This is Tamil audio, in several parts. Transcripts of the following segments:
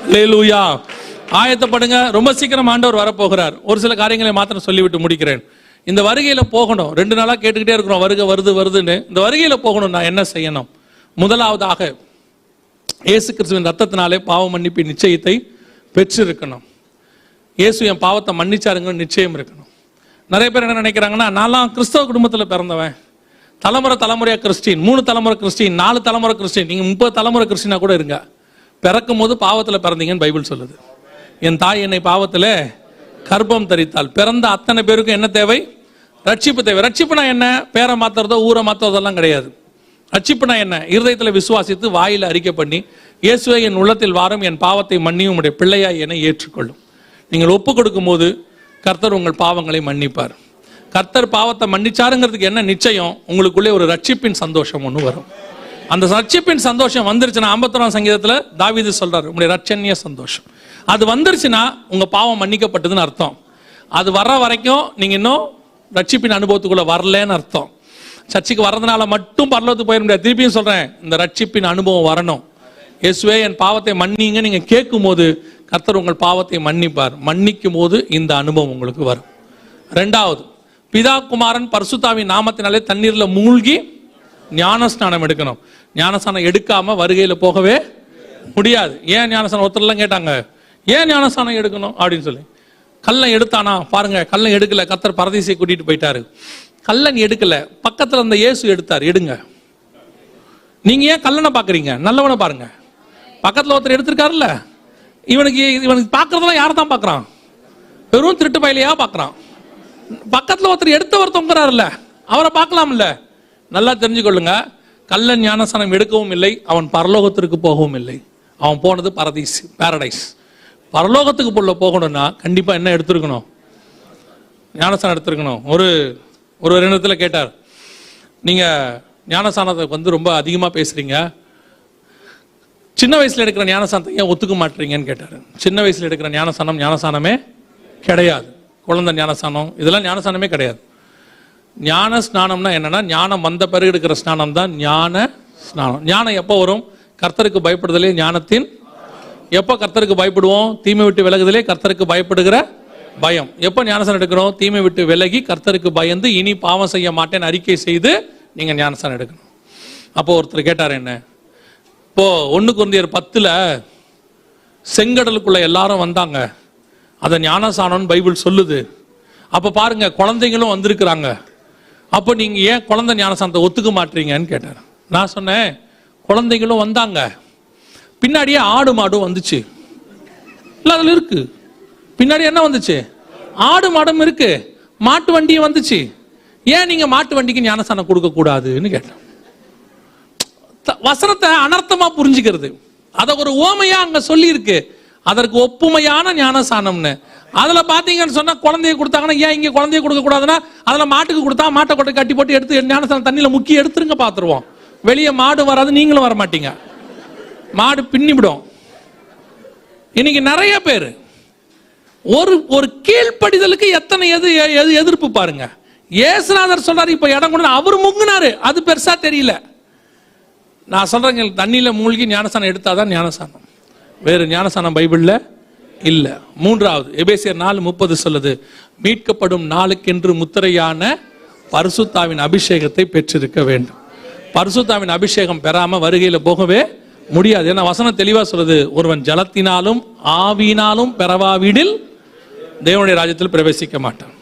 அல்லேலூயா. ஆயத்தப்படுங்க, ரொம்ப சீக்கிரம் ஆண்டவர் வரப்போகிறார். ஒரு சில காரியங்களை மாத்திரம் சொல்லிவிட்டு முடிக்கிறேன். இந்த வருகையில போகணும். 2 நாளா கேட்டுக்கிட்டே இருக்கிறோம், வருகை வருது வருதுன்னு. இந்த வருகையில போகணும், நான் என்ன செய்யணும்? முதலாவதாக இயேசு கிறிஸ்துவின் ரத்தத்தினாலே பாவ மன்னிப்பின் நிச்சயத்தை பெற்றிருக்கணும். இயேசு என் பாவத்தை மன்னிச்சாருங்க நிச்சயம் இருக்கணும். நிறைய பேர் என்ன நினைக்கிறாங்கன்னா, நான்லாம் கிறிஸ்தவ குடும்பத்தில் பிறந்தவன், தலைமுறையா கிறிஸ்டின், 3 தலைமுறை கிறிஸ்டின், 4 தலைமுறை கிறிஸ்டின், நீங்க 30 தலைமுறை கிறிஸ்டினா கூட இருங்க, பிறக்கும் போது பாவத்தில் பிறந்தீங்கன்னு பைபிள் சொல்லுது. என் தாய் என்னை பாவத்தில் கர்ப்பம் தரித்தாள். பிறந்த அத்தனை பேருக்கும் என்ன தேவை? ரட்சிப்பு தேவை. ரட்சிப்புனா என்ன? பேரை மாத்துறதோ ஊரை மாத்துறதெல்லாம் கிடையாது. ரட்சிப்புனா என்ன? இருதயத்தில் விசுவாசித்து வாயில் அறிக்கை பண்ணி, இயேசுவை என் உள்ளத்தில் வாரும், என் பாவத்தை மன்னியும், உம்முடைய பிள்ளையாய் என ஏற்றுக்கொள்ளும். நீங்கள் ஒப்பு கொடுக்கும் போது கர்த்தர் உங்கள் பாவங்களை மன்னிப்பார். கர்த்தர் பாவத்தை மன்னிச்சாருங்கிறதுக்கு என்ன நிச்சயம்? உங்களுக்குள்ளே ஒரு ரட்சிப்பின் சந்தோஷம் ஒன்று வரும். அந்த ரட்சிப்பின் சந்தோஷம் வந்துருச்சுன்னா, 51ஆம் சங்கீதத்தில் தாவீது சொல்றாரு, உங்களுடைய ரட்சண்ய சந்தோஷம் அது வந்துருச்சுன்னா உங்க பாவம் மன்னிக்கப்பட்டதுன்னு அர்த்தம். அது வர்ற வரைக்கும் நீங்க இன்னும் ரட்சிப்பின் அனுபவத்துக்குள்ள வரலன்னு அர்த்தம். சர்ச்சுக்கு வர்றதுனால மட்டும் பரலோகத்துக்கு போயிட முடியாது. திருப்பியும் சொல்றேன், இந்த ரட்சிப்பின் அனுபவம் வரணும். இயேசுவே என் பாவத்தை மன்னிங்க நீங்க கேட்கும் போது கர்த்தர் உங்கள் பாவத்தை மன்னிப்பார். மன்னிக்கும் போது இந்த அனுபவம் உங்களுக்கு வரும். 2வது, பிதா குமாரன் பரிசுத்தாவின் நாமத்தினாலே தண்ணீர்ல மூழ்கி ஞானஸ்நானம் எடுக்கணும். ஞானஸ்நானம் எடுக்காம வருகையில போகவே முடியாது. ஏன் ஞானஸ்நானம்? ஒருத்தர்லாம் கேட்டாங்க, ஏன் ஞானஸ்நானம் எடுக்கணும் அப்படின்னு சொல்லி. கல்லன் எடுத்தானா? பாருங்க, கல்லன் எடுக்கல, கர்த்தர் பரதீசை கூட்டிட்டு போயிட்டாரு. கல்லன் எடுக்கல, பக்கத்துல அந்த இயேசு எடுத்தார். எடுங்க. நீங்க ஏன் கல்லனை பாக்குறீங்க? நல்லவனை பாருங்க. பக்கத்துல ஒருத்தர் எடுத்திருக்காருல்ல, இவனுக்கு பாக்குறதெல்லாம் யாரை தான் பாக்குறான்? வெறும் திருட்டு பயிலையா பாக்குறான். பக்கத்துல ஒருத்தர் எடுத்தவர் தொங்குறாருல்ல, அவரை பார்க்கலாம்ல. நல்லா தெரிஞ்சுக்கொள்ளுங்க, கல்லன் ஞானஸ்நானம் எடுக்கவும் இல்லை, அவன் பரலோகத்திற்கு போகவும் இல்லை. அவன் போனது பரதீஸ், பாரடைஸ். பரலோகத்துக்கு போகணும்னா கண்டிப்பா என்ன எடுத்திருக்கணும்? ஞானஸ்நானம் எடுத்திருக்கணும். ஒரு இடத்துல கேட்டார், நீங்க ஞானஸ்நானத்தை ரொம்ப அதிகமா பேசுறீங்க, சின்ன வயசுல எடுக்கிற ஞானஸ்நானத்தை ஏன் ஒத்துக்க மாட்டீங்கன்னு கேட்டாரு. சின்ன வயசுல எடுக்கிற ஞானஸ்நானமே கிடையாது. குழந்தை ஞானஸ்நானம் இதெல்லாம் ஞானஸ்நானமே கிடையாது. ஞான ஸ்நானம்னா என்னன்னா, ஞானம் வந்த பிறகு எடுக்கிற ஸ்நானம் தான் ஞான ஸ்நானம். ஞானம் எப்போ வரும்? கர்த்தருக்கு பயப்படுதலே ஞானத்தின். எப்போ கர்த்தருக்கு பயப்படுவோம்? தீமை விட்டு விலகுதலே கர்த்தருக்கு பயப்படுகிற பயம். எப்போ ஞானஸ்நானம் எடுக்கிறோம்? தீமை விட்டு விலகி கர்த்தருக்கு பயந்து இனி பாவம் செய்ய மாட்டேன்னு அறிக்கை செய்து நீங்க ஞானஸ்நானம் எடுக்கணும். அப்போ ஒருத்தர் கேட்டார், என்ன இப்போ 1 கொரிந்தியர் 10 செங்கடலுக்குள்ள எல்லாரும் வந்தாங்க, அதை ஞானஸ்நானம் பைபிள் சொல்லுது. அப்ப பாருங்க, குழந்தைங்களும் வந்திருக்கிறாங்க, அப்போ நீங்க ஏன் குழந்தை ஞானஸ்நானத்தை ஒத்துக்க மாட்டீங்கன்னு கேட்டார். நான் சொன்னேன், குழந்தைங்களும் வந்தாங்க, பின்னாடியே ஆடு மாடும் வந்துச்சு. இல்ல அதுல இருக்கு, பின்னாடி என்ன வந்துச்சு? ஆடு மாடும் இருக்கு, மாட்டு வண்டியும் வந்துச்சு. ஏன் நீங்க மாட்டு வண்டிக்கு ஞானஸ்நானம் கொடுக்க கூடாதுன்னு கேட்டேன். வசனத்தை அனர்த்தமா புரிஞ்சுக்கிறது, அத ஒரு ஓமையா அங்க சொல்லி இருக்கு, அதற்கு ஒப்புமையான ஞானஸ்நானம்னு. அதுல பாத்தீங்கன்னு சொன்னா, குழந்தைய கொடுத்தாங்கன்னா ஏன் இங்க குழந்தைய கொடுக்க கூடாதுன்னா, அதுல மாட்டுக்கு கொடுத்தா மாட்டை கொட்டை கட்டி போட்டு எடுத்து ஞானஸ்நானம் தண்ணியில முக்கி எடுத்துருங்க, பாத்துருவோம். வெளியே மாடு வராது, நீங்களும் வர மாட்டீங்க, மாடு பின்னிவிடும். இன்னைக்கு நிறைய பேர் ஒரு கீழ்ப்படிதலுக்கு எத்தனை எதிர்ப்பு பாருங்க. இயேசுநாதர் சொல்றாரு, இப்ப இடம் கொண்டு அவர் முங்குனாரு, அது பெருசா தெரியல. நான் சொல்றேங்க, தண்ணியில மூழ்கி ஞானஸ்நானம் எடுத்தாதான் ஞானஸ்நானம், வேறு ஞானஸ்நானம் பைபிள்ல இல்ல. 3வது, எபேசியர் 4:30 சொல்லுது, மீட்கப்படும் நாளுக்கென்று முத்திரையான பரிசுத்தாவின் அபிஷேகத்தை பெற்றிருக்க வேண்டும். பரிசுத்தாவின் அபிஷேகம் பெறாம வருகையில போகவே முடியாது. ஏன்னா வசனம் தெளிவா சொல்லுது, ஒருவன் ஜலத்தினாலும் ஆவியினாலும் பெறவாவிடில் தேவனுடைய ராஜ்யத்தில் பிரவேசிக்க மாட்டான்.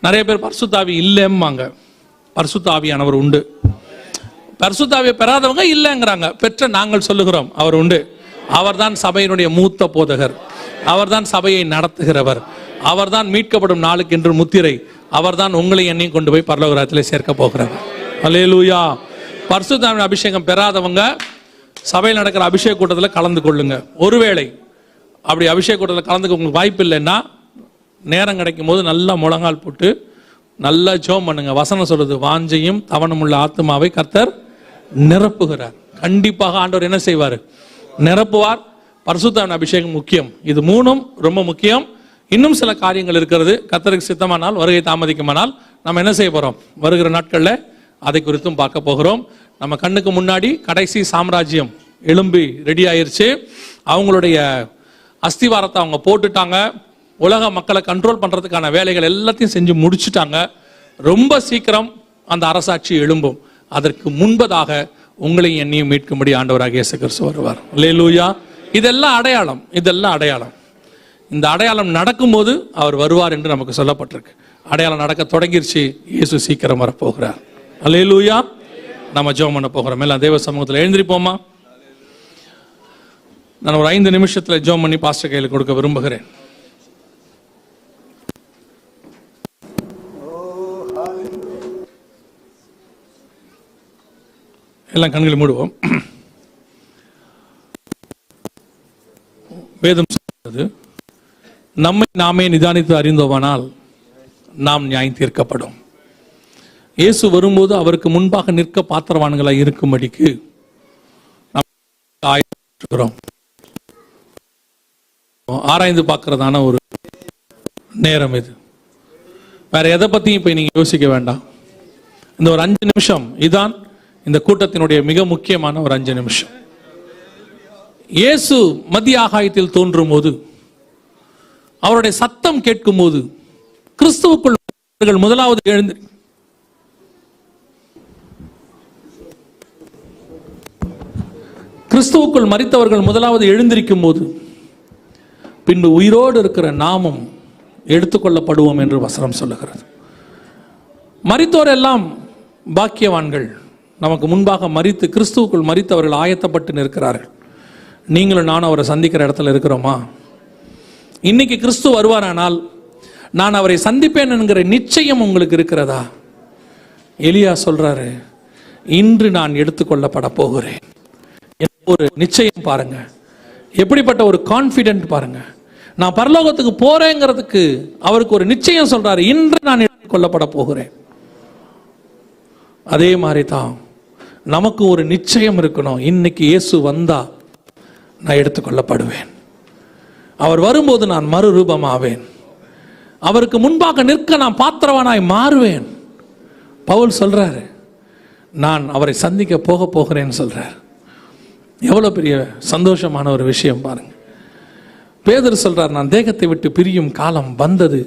நிறைய பேர் பரிசுத்தாவி இல்லைம்பாங்க, பரிசுத்தாவியானவர் உண்டு. பரிசுத்தாவியை பெறாதவங்க இல்லைங்கிறாங்க, பெற்ற நாங்கள் சொல்லுகிறோம் அவர் உண்டு. அவர்தான் சபையினுடைய மூத்த போதகர், அவர்தான் சபையை நடத்துகிறவர், அவர்தான் மீட்கப்படும் நாளுக்கு என்று முத்திரை, அவர்தான் உங்களை என்னையும் கொண்டு போய் பரலோக ராஜ்யத்திலே சேர்க்க போகிறவர். அல்லேலூயா. பரிசுத்தாவின் அபிஷேகம் பெறாதவங்க சபையில் நடக்கிற அபிஷேக கூட்டத்தில் கலந்து கொள்ளுங்க. ஒருவேளை அப்படி அபிஷேக கூட்டத்தில் கலந்துக்க உங்களுக்கு வாய்ப்பு இல்லைன்னா, நேரம் கிடைக்கும் போது நல்லா முழங்கால் போட்டு நல்லா ஜெபம் பண்ணுங்க. வசனம் சொல்லுது, வாஞ்சையும் தவணம் உள்ள ஆத்மாவை கர்த்தர் நிரப்புகிறார். கண்டிப்பாக ஆண்டவர் என்ன செய்வார்? நிரப்புவார். பரிசுத்தாவின் அபிஷேகம் முக்கியம். இது 3ம் ரொம்ப முக்கியம். இன்னும் சில காரியங்கள் இருக்கிறது. கர்த்தருக்கு சித்தமானால், வருகை தாமதிக்குமானால் நம்ம என்ன செய்ய போறோம்? வருகிற நாட்கள்ல அதை குறித்தும் பார்க்க போகிறோம். நம்ம கண்ணுக்கு முன்னாடி கடைசி சாம்ராஜ்யம் எழும்பி ரெடி ஆயிருச்சு. அவங்களுடைய அஸ்திவாரத்தை அவங்க போட்டுட்டாங்க. உலக மக்களை கண்ட்ரோல் பண்றதுக்கான வேலைகள் எல்லாத்தையும் செஞ்சு முடிச்சுட்டாங்க. ரொம்ப சீக்கிரம் அந்த அரசாட்சி எழும்பும். அதற்கு முன்பதாக உங்களையும் என்னையும் மீட்கும்படி ஆண்டவராகிய இயேசு கிறிஸ்து வருவார். அல்லேலூயா. இதெல்லாம் அடையாளம், இதெல்லாம் அடையாளம். இந்த அடையாளம் நடக்கும்போது அவர் வருவார் என்று நமக்கு சொல்லப்பட்டிருக்கு. அடையாளம் நடக்க தொடங்கிருச்சு. இயேசு சீக்கிரம் வரப்போகிறார். அல்லேலூயா. நம்ம ஜெபம் பண்ண போகிறோம். எல்லாம் தேவ சமூகத்தில் எழுந்திருப்போமா? நான் ஒரு 5 நிமிஷத்துல ஜெபம் பண்ணி பாஸ்டர் கையில் கொடுக்க விரும்புகிறேன். எல்லாம் கண்களை மூடுவோம். வேதம் சொல்கிறது, நம்மை நாமே நிதானித்து அறிந்தோமானால் நாம் நியாயம் தீர்க்கப்படும். இயேசு வரும்போது அவருக்கு முன்பாக நிற்க பாத்திரவான்களாய் இருக்கும்படிக்கு ஆராய்ந்து பார்க்கிறதான ஒரு நேரம் இது. வேற எதை பத்தியும் இப்ப நீங்க யோசிக்க வேண்டாம். இந்த ஒரு 5 நிமிஷம் இதான் இந்த கூட்டத்தினுடைய மிக முக்கியமான ஒரு 5 நிமிஷம். இயேசு மத்திய ஆகாயத்தில் தோன்றும் போது, அவருடைய சத்தம் கேட்கும் போது, கிறிஸ்துவுக்குள் முதலாவது கிறிஸ்துவுக்குள் மரித்தவர்கள் முதலாவது எழுந்திருக்கும் போது, பின்பு உயிரோடு இருக்கிற நாமும் எடுத்துக்கொள்ளப்படுவோம் என்று வசனம் சொல்லுகிறது. மரித்தோர் எல்லாம் பாக்கியவான்கள். நமக்கு முன்பாக மரித்து கிறிஸ்துவுக்குள் மரித்தவர்கள் ஆயத்தப்பட்டு நிற்கிறார்கள். நீங்களும் நானும் அவரை சந்திக்கிற இடத்துல இருக்கிறோமா? இன்னைக்கு கிறிஸ்து வருவாரானால் நான் அவரை சந்திப்பேன் என்கிற நிச்சயம் உங்களுக்கு இருக்கிறதா? எலியா சொல்றாரு, இன்று நான் எடுத்துக்கொள்ளப்பட போகிறேன். ஒரு நிச்சயம் பாருங்க, எப்படிப்பட்ட ஒரு கான்பிடென்ட் பாருங்க. நான் பரலோகத்துக்கு போறேங்கிறதுக்கு அவருக்கு ஒரு நிச்சயம் சொல்றாரு, இன்று நான் எடுத்துக்கொள்ளப்பட போகிறேன். அதே மாதிரி தான் நமக்கு ஒரு நிச்சயம் இருக்கணும். இன்னைக்கு இயேசு வந்தா நான் எடுத்துக்கொள்ளப்படுவேன். அவர் வரும்போது நான் மறுரூபமாவேன். அவருக்கு முன்பாக நிற்க நான் பாத்திரவானாய் மாறுவேன். பவுல் சொல்றாரு, நான் அவரை சந்திக்க போகிறேன்னு சொல்றார். எவ்வளவு பெரிய சந்தோஷமான ஒரு விஷயம் பாருங்க. பேதுரு சொல்றார், நான் தேகத்தை விட்டு பிரியும் காலம் வந்தது.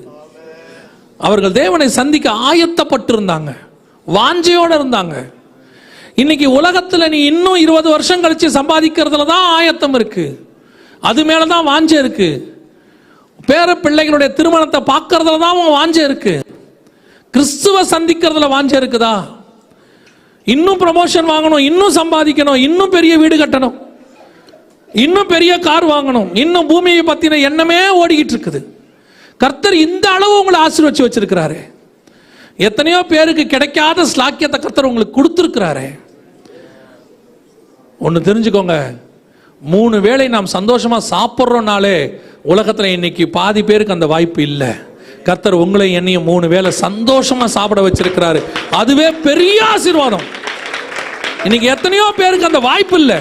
அவர்கள் தேவனை சந்திக்க ஆயத்தப்பட்டிருந்தாங்க, வாஞ்சையோடு இருந்தாங்க. இன்னைக்கு உலகத்துல நீ இன்னும் 20 வருஷம் கழிச்சு சம்பாதிக்கிறதுல தான் ஆயத்தம் இருக்கு, அது மேலதான் வாஞ்சை இருக்கு. பேர பிள்ளைகளுடைய திருமணத்தை பார்க்கறதுல தான் வாஞ்சை இருக்கு. கிறிஸ்துவ சந்திக்கிறதுல வாஞ்சை இருக்குதா? இன்னும் ப்ரமோஷன் வாங்கணும், இன்னும் சம்பாதிக்கணும், இன்னும் பெரிய வீடு கட்டணும், இன்னும் பெரிய கார் வாங்கணும், இன்னும் பூமியை பத்தின எண்ணமே ஓடிக்கிட்டு இருக்குது. கர்த்தர் இந்த அளவு உங்களை ஆசீர்வதிச்சு வச்சிருக்கிறாரு. எத்தனையோ பேருக்கு கிடைக்காத ஸ்லாக்கியத்தை கர்த்தர் உங்களுக்கு கொடுத்திருக்கிறாரு. ஒன்று தெரிஞ்சுக்கோங்க, 3 வேளை நாம் சந்தோஷமா சாப்பிட்றோம்னாலே உலகத்தில் இன்னைக்கு பாதி பேருக்கு அந்த வாய்ப்பு இல்லை. கர்த்தர் உங்களை என்னையும் 3 வேளை சந்தோஷமா சாப்பிட வச்சிருக்கிறாரு. அதுவே பெரிய ஆசீர்வாதம். இன்னைக்கு எத்தனையோ பேருக்கு அந்த வாய்ப்பு இல்லை.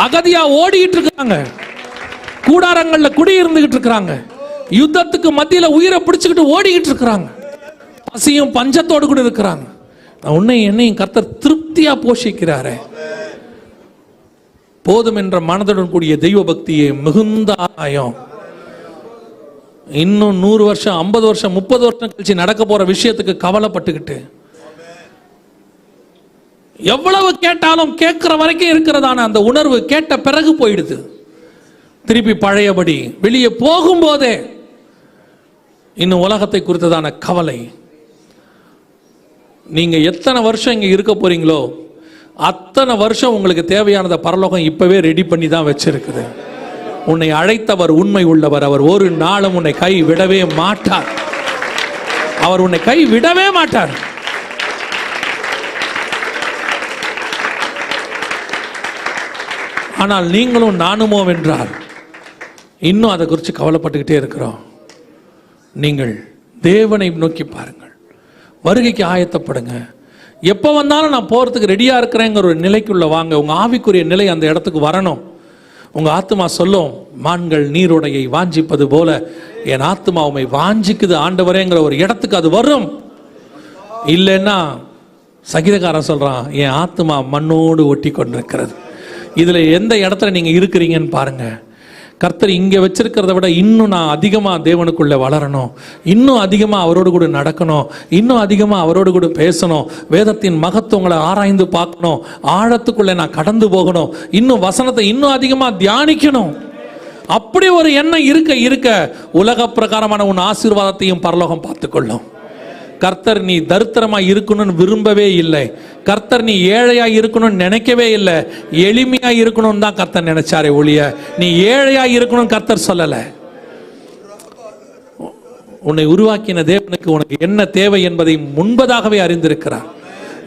அகதியா ஓடிக்கிட்டு இருக்காங்க, கூடாரங்கள்ல குடி இருந்துகிட்டு இருக்கிறாங்க, யுத்தத்துக்கு மத்தியில் உயிரை பிடிச்சுக்கிட்டு ஓடிக்கிட்டு இருக்கிறாங்க, பசியும் பஞ்சத்தோடு கூட இருக்கிறாங்க. உன்னை என்னையும் கர்த்தர் திருப்தியா போஷிக்கிறாரே. போதும் என்ற மனதுடன் கூடிய தெய்வ பக்தியை மிகுந்த ஆயம். இன்னும் 100 வருஷம் 50 வருஷம் 30 வருஷம் கழிச்சு நடக்க போற விஷயத்துக்கு கவலைப்பட்டுக்கிட்டு எவ்வளவு கேட்டாலும் கேட்கிற வரைக்கும் இருக்கிறதான அந்த உணர்வு கேட்ட பிறகு போயிடுது. திருப்பி பழையபடி வெளியே போகும்போதே இன்னும் உலகத்தை குறித்ததான கவலை. நீங்க எத்தனை வருஷம் இங்க இருக்க போறீங்களோ அத்தனை வருஷம் உங்களுக்கு தேவையானதை பரலோகம் இப்பவே ரெடி பண்ணி தான் வச்சிருக்குது. உன்னை அழைத்தவர் உண்மை உள்ளவர். அவர் ஒரு நாளும் உன்னை கை விடவே மாட்டார். அவர் உன்னை கை விடவே மாட்டார். ஆனால் நீங்களும் நானுமோ வென்றால் இன்னும் அதை குறித்து கவலைப்பட்டுக்கிட்டே இருக்கிறோம். நீங்கள் தேவனை நோக்கி பாருங்கள், வருகைக்கு ஆயத்தப்படுங்க. எப்போ வந்தாலும் நான் போகிறதுக்கு ரெடியாக இருக்கிறேங்கிற ஒரு நிலைக்குள்ள வாங்க. உங்கள் ஆவிக்குரிய நிலை அந்த இடத்துக்கு வரணும். உங்கள் ஆத்மா சொல்லும், மான்கள் நீரோடையை வாஞ்சிப்பது போல என் ஆத்மா உண்மை வாஞ்சிக்குது ஆண்டவரேங்கிற ஒரு இடத்துக்கு அது வரும். இல்லைன்னா சங்கீதக்காரன் சொல்கிறான், என் ஆத்மா மண்ணோடு ஒட்டி கொண்டிருக்கிறது. இதில் எந்த இடத்துல நீங்கள் இருக்கிறீங்கன்னு பாருங்க. கர்த்தர் இங்கே வச்சிருக்கிறத விட இன்னும் நான் அதிகமாக தேவனுக்குள்ளே வளரணும், இன்னும் அதிகமாக அவரோடு கூட நடக்கணும், இன்னும் அதிகமாக அவரோடு கூட பேசணும், வேதத்தின் மகத்துவங்களை ஆராய்ந்து பார்க்கணும், ஆழத்துக்குள்ளே நான் கடந்து போகணும், இன்னும் வசனத்தை இன்னும் அதிகமாக தியானிக்கணும். அப்படி ஒரு எண்ணம் இருக்க இருக்க உலக பிரகாரமான உன் ஆசீர்வாதத்தையும் பரலோகம் பார்த்துக்கொள்ளும். கர்த்தர் நீ தரித்திரமா இருக்கணும்னு விரும்பவே இல்லை. கர்த்தர் நீ ஏழையா இருக்கணும்னு நினைக்கவே இல்லை. எளிமையா இருக்கணும்னு தான் கர்த்தர் நினைச்சாரே ஒழிய நீ ஏழையா இருக்கணும்னு கர்த்தர் சொல்லல. உன்னை உருவாக்கின தேவனுக்கு உனக்கு என்ன தேவை என்பதை முன்பதாகவே அறிந்திருக்கிறார்.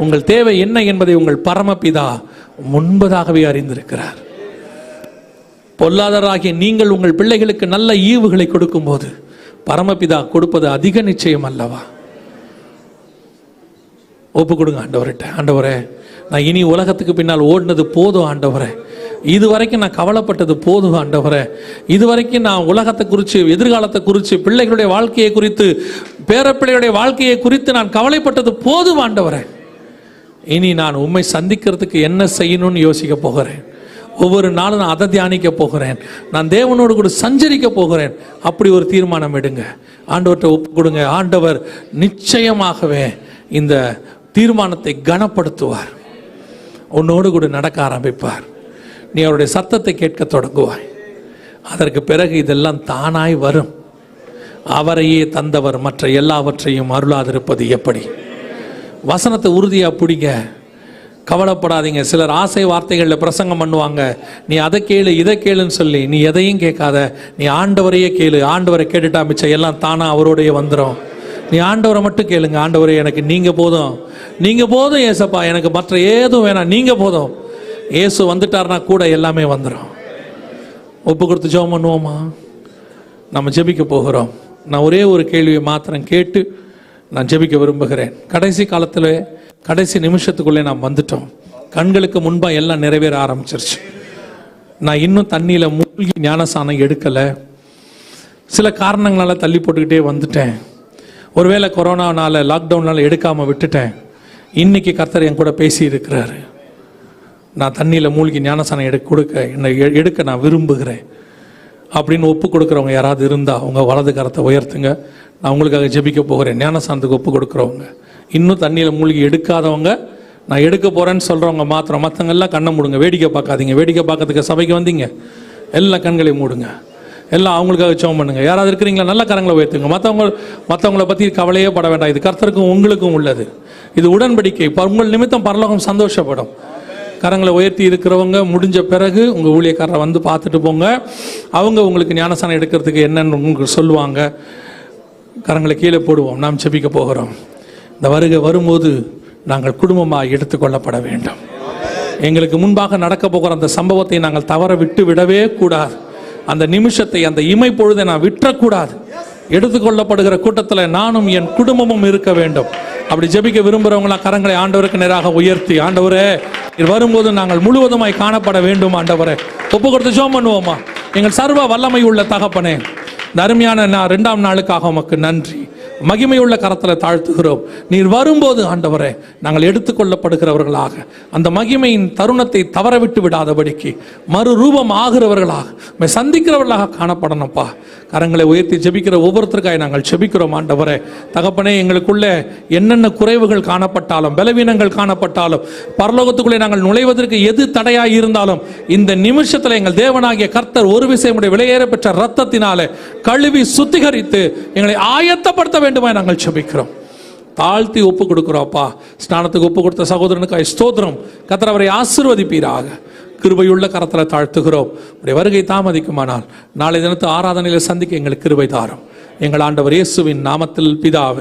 உங்கள் தேவை என்ன என்பதை உங்கள் பரமபிதா முன்பதாகவே அறிந்திருக்கிறார். பொல்லாதவராகிய நீங்கள் உங்கள் பிள்ளைகளுக்கு நல்ல ஈவுகளை கொடுக்கும் போது பரமபிதா கொடுப்பது அதிக நிச்சயம் அல்லவா? ஒப்பு கொடுங்க ஆண்டவர்கிட்ட. ஆண்டவரே, நான் இனி உலகத்துக்கு பின்னால் ஓடினது போதும் ஆண்டவரே, இதுவரைக்கும் நான் கவலைப்பட்டது போதும் ஆண்டவரே, இதுவரைக்கும் நான் உலகத்தை குறித்து, எதிர்காலத்தை குறித்து, பிள்ளைகளுடைய வாழ்க்கையை குறித்து, பேரப்பிள்ளைகளுடைய வாழ்க்கையை குறித்து நான் கவலைப்பட்டது போதும் ஆண்டவரே. இனி நான் உம்மை சந்திக்கிறதுக்கு என்ன செய்யணும்னு யோசிக்க போகிறேன். ஒவ்வொரு நாளும் நான் அதை தியானிக்க போகிறேன். நான் தேவனோடு கூட சஞ்சரிக்க போகிறேன். அப்படி ஒரு தீர்மானம் எடுங்க. ஆண்டவர்கிட்ட ஒப்பு கொடுங்க. ஆண்டவர் நிச்சயமாகவே இந்த தீர்மானத்தை கனப்படுத்துவார். உன்னோடு கூட நடக்க ஆரம்பிப்பார். நீ அவருடைய சத்தத்தை கேட்க தொடங்குவாய். அதற்கு பிறகு இதெல்லாம் தானாய் வரும். அவரையே தந்தவர் மற்ற எல்லாவற்றையும் அருளாதிருப்பது எப்படி? வசனத்தை உறுதியாக பிடிங்க. கவலைப்படாதீங்க. சிலர் ஆசை வார்த்தைகளில் பிரசங்கம் பண்ணுவாங்க. நீ அதை கேளு இதை கேளுன்னு சொல்லி நீ எதையும் கேட்காத. நீ ஆண்டவரையே கேளு. ஆண்டவரை கேட்டுட்டா மிச்சம் எல்லாம் தானா அவரோடைய வந்துடும். நீ ஆண்டவரை மட்டும் கேளுங்க. ஆண்டவரே, எனக்கு நீங்கள் போதும், நீங்கள் போதும் ஏசப்பா, எனக்கு மற்ற ஏதும் வேணாம், நீங்கள் போதும். ஏசு வந்துட்டார்னா கூட எல்லாமே வந்துடும். ஒப்பு கொடுத்து ஜெபம் பண்ணுவோமா? நம்ம ஜெபிக்க போகிறோம். நான் ஒரே ஒரு கேள்வியை மாத்திரம் கேட்டு நான் ஜெபிக்க விரும்புகிறேன். கடைசி காலத்தில் கடைசி நிமிஷத்துக்குள்ளே நாம் வந்துட்டோம். கண்களுக்கு முன்பாக எல்லாம் நிறைவேற ஆரம்பிச்சிருச்சு. நான் இன்னும் தண்ணியில் மூழ்கி ஞானசானம் எடுக்கலை. சில காரணங்களால் தள்ளி போட்டுக்கிட்டே வந்துட்டேன். ஒருவேளை கொரோனானால, லாக்டவுனால் எடுக்காமல் விட்டுட்டேன். இன்னைக்கு கர்த்தர் என் கூட பேசி இருக்கிறாரு. நான் தண்ணியில் மூழ்கி ஞானசானம் எடுக்க நான் விரும்புகிறேன் அப்படின்னு ஒப்பு கொடுக்குறவங்க யாராவது இருந்தால் உங்கள் வலது கரத்தை உயர்த்துங்க. நான் உங்களுக்காக ஜெபிக்க போகிறேன். ஞானசானத்துக்கு ஒப்பு கொடுக்குறவங்க, இன்னும் தண்ணியில் மூழ்கி எடுக்காதவங்க, நான் எடுக்க போகிறேன்னு சொல்கிறவங்க மாத்திரம். மற்றவங்க எல்லாம் கண்ணை மூடுங்க. வேடிக்கை பார்க்காதீங்க. வேடிக்கை பார்க்கறதுக்கு சபைக்கு வந்தீங்க, எல்லா கண்களையும் மூடுங்க. எல்லாம் அவங்களுக்காக ஜெபம் பண்ணுங்க. யாராவது இருக்கிறீங்களா? நல்ல கரங்களை உயர்த்துங்க. மற்றவங்களை பற்றி கவலையே பட வேண்டாம். இது கர்த்தருக்கும் உங்களுக்கும் உள்ளது. இது உடன்படிக்கை. உங்கள் நிமித்தம் பரலோகம் சந்தோஷப்படும். கரங்களை உயர்த்தி இருக்கிறவங்க முடிஞ்ச பிறகு உங்கள் ஊழியக்காரரை வந்து பார்த்துட்டு போங்க. அவங்க உங்களுக்கு ஞானசானம் எடுக்கிறதுக்கு என்னென்னு உங்களுக்கு சொல்லுவாங்க. கரங்களை கீழே போடுவோம். நாம் ஜெபிக்க போகிறோம். இந்த வருகை வரும்போது நாங்கள் குடும்பமாக எடுத்துக்கொள்ளப்பட வேண்டும். எங்களுக்கு முன்பாக நடக்க போகிற அந்த சம்பவத்தை நாங்கள் தவற விட்டு விடவே கூடாது. அந்த நிமிஷத்தை, அந்த இமை பொழுதை நான் விட்டுறக்கூடாது. எடுத்துக்கொள்ளப்படுகிற கூட்டத்தில் நானும் என் குடும்பமும் இருக்க வேண்டும். அப்படி ஜெபிக்க விரும்புகிறவங்களாம் கரங்களை ஆண்டவருக்கு நேராக உயர்த்தி, ஆண்டவரே, இது வரும்போது நாங்கள் முழுவதுமாய் காணப்பட வேண்டும். ஆண்டவரே, ஒப்பு கொடுத்து ஜெபம் பண்ணுவோமா? எங்கள் சர்வ வல்லமை உள்ள தகப்பனே, இந்த அருமையான 2ஆம் நாளுக்காக உமக்கு நன்றி. மகிமையுள்ள கரத்தில் தாழ்த்துகிறோம். நீர் வரும்போது ஆண்டவரே, நாங்கள் எடுத்துக்கொள்ளப்படுகிறவர்களாக, அந்த மகிமையின் தருணத்தை தவறவிட்டு விடாதபடிக்கு மறுரூபம் ஆகிறவர்களாக, சந்திக்கிறவர்களாக காணப்படணும்ப்பா. கரங்களை உயர்த்தி ஜெபிக்கிற ஒவ்வொருத்தருக்காக நாங்கள் ஜெபிக்கிறோம். ஆண்டவரே தகப்பனே, எங்களுக்குள்ளே என்னென்ன குறைவுகள் காணப்பட்டாலும், பலவீனங்கள் காணப்பட்டாலும், பரலோகத்துக்குள்ளே நாங்கள் நுழைவதற்கு எது தடையாய் இருந்தாலும், இந்த நிமிஷத்தில் எங்கள் தேவனாகிய கர்த்தர் ஒரு விஷயமுடைய விலையேற பெற்ற ரத்தத்தினாலே கழுவி சுத்திகரித்து எங்களை ஆயத்தப்படுத்த வேண்டுமாய் நாங்கள் ஜெபிக்கிறோம். தாழ்த்தி ஒப்பு கொடுக்கிறோம்ப்பா. ஸ்நானத்துக்கு ஒப்பு கொடுத்த சகோதரனுக்காய் ஸ்தோத்திரம். கர்த்தர் அவரை ஆசீர்வதிப்பீராக. கிருபையுள்ள கரத்தில் தாழ்த்துகிறோம். உடைய வருகை தாமதிக்குமானால் நாளை தினத்து ஆராதனையில் சந்திக்க எங்களுக்கு கிருபை தாரும். எங்கள் ஆண்டவர் இயேசுவின் நாமத்தில் பிதாவே.